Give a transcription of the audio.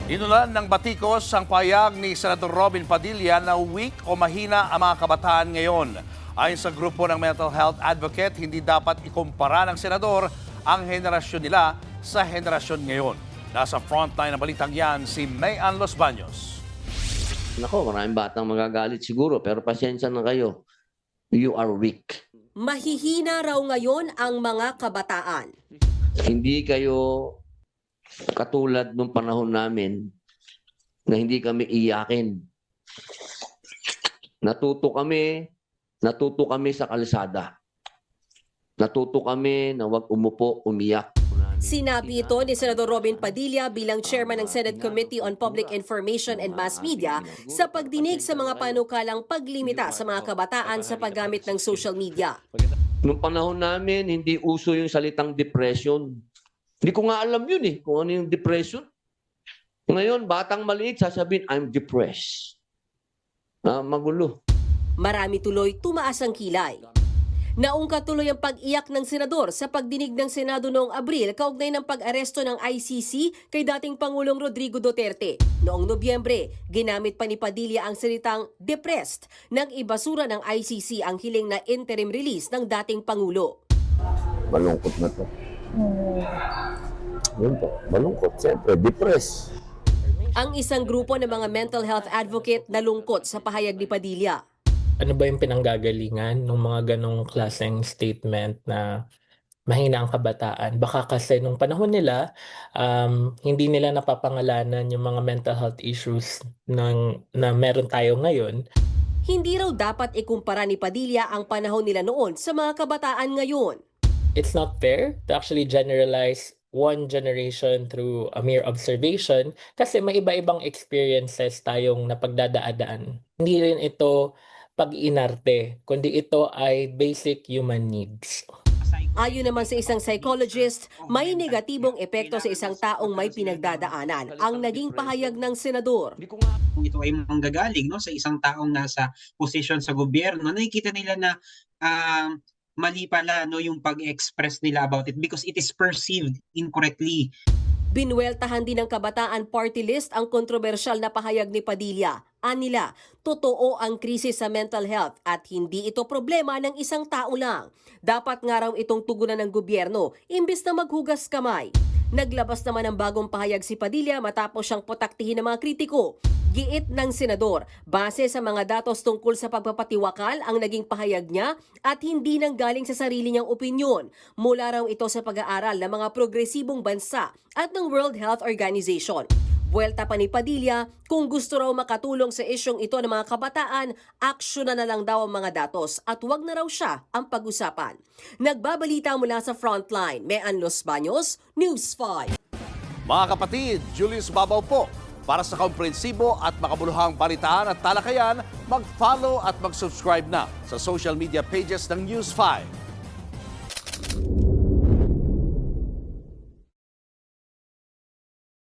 Inulan ng batikos ang payag ni Senador Robin Padilla na weak o mahina ang mga kabataan ngayon. Ayon sa grupo ng mental health advocate, hindi dapat ikumpara ng senador ang henerasyon nila sa henerasyon ngayon. Nasa frontline ng balitang yan si Mayan Los Baños. Nako, maraming batang magagalit siguro, pero pasensya na kayo. You are weak. Mahihina raw ngayon ang mga kabataan. Hindi kayo katulad nung panahon namin na hindi kami iyakin. Natuto kami sa kalsada. Natuto kami na wag umupo, umiyak. Sinabi ito ni Senador Robin Padilla bilang chairman ng Senate Committee on Public Information and Mass Media sa pagdinig sa mga panukalang paglimita sa mga kabataan sa paggamit ng social media. Nung panahon namin, hindi uso yung salitang depression. Hindi ko nga alam yun kung ano yung depression. Ngayon, batang maliit, sasabihin, I'm depressed. Magulo. Marami tuloy tumaas ang kilay. Naungkat tuloy ang pag-iyak ng senador sa pagdinig ng Senado noong Abril kaugnay ng pag-aresto ng ICC kay dating Pangulong Rodrigo Duterte. Noong Nobyembre, ginamit pa ni Padilla ang salitang depressed nang ibasura ng ICC ang hiling na interim release ng dating Pangulo. Malungkot na to. Yun po, malungkot. Siyempre, depressed. Ang isang grupo ng mga mental health advocate nalungkot sa pahayag ni Padilla. Ano ba yung pinanggagalingan ng mga ganong klaseng statement na mahina ang kabataan? Baka kasi nung panahon nila, hindi nila napapangalanan yung mga mental health issues na meron tayo ngayon. Hindi raw dapat ikumpara ni Padilla ang panahon nila noon sa mga kabataan ngayon. It's not fair to actually generalize one generation through a mere observation kasi may iba-ibang experiences tayong napagdadaan. Hindi rin ito pag-inarte, kundi ito ay basic human needs. Ayon naman sa isang psychologist, may negatibong epekto sa isang taong may pinagdadaanan ang naging pahayag ng senador. Kung ito ay manggagaling sa isang taong nasa posisyon sa gobyerno, nakikita nila na mali pala yung pag-express nila about it because it is perceived incorrectly. Binuweltahan din ng Kabataan Party List ang kontrobersyal na pahayag ni Padilla. Anila, totoo ang krisis sa mental health at hindi ito problema ng isang tao lang. Dapat nga raw itong tugunan ng gobyerno imbis na maghugas kamay. Naglabas naman ng bagong pahayag si Padilla matapos siyang potaktihin ng mga kritiko. Giit ng senador, base sa mga datos tungkol sa pagpapatiwakal ang naging pahayag niya at hindi nang galing sa sarili niyang opinyon. Mula raw ito sa pag-aaral ng mga progresibong bansa at ng World Health Organization. Buwelta pa ni Padilla, kung gusto raw makatulong sa isyong ito ng mga kabataan, aksyonan na lang daw ang mga datos at wag na raw siya ang pag-usapan. Nagbabalita mula sa Frontline, Mayan Los Baños, News 5. Mga kapatid, Julius Babaw po. Para sa komprehensibo at makabuluhang balitaan at talakayan, mag-follow at mag-subscribe na sa social media pages ng News 5.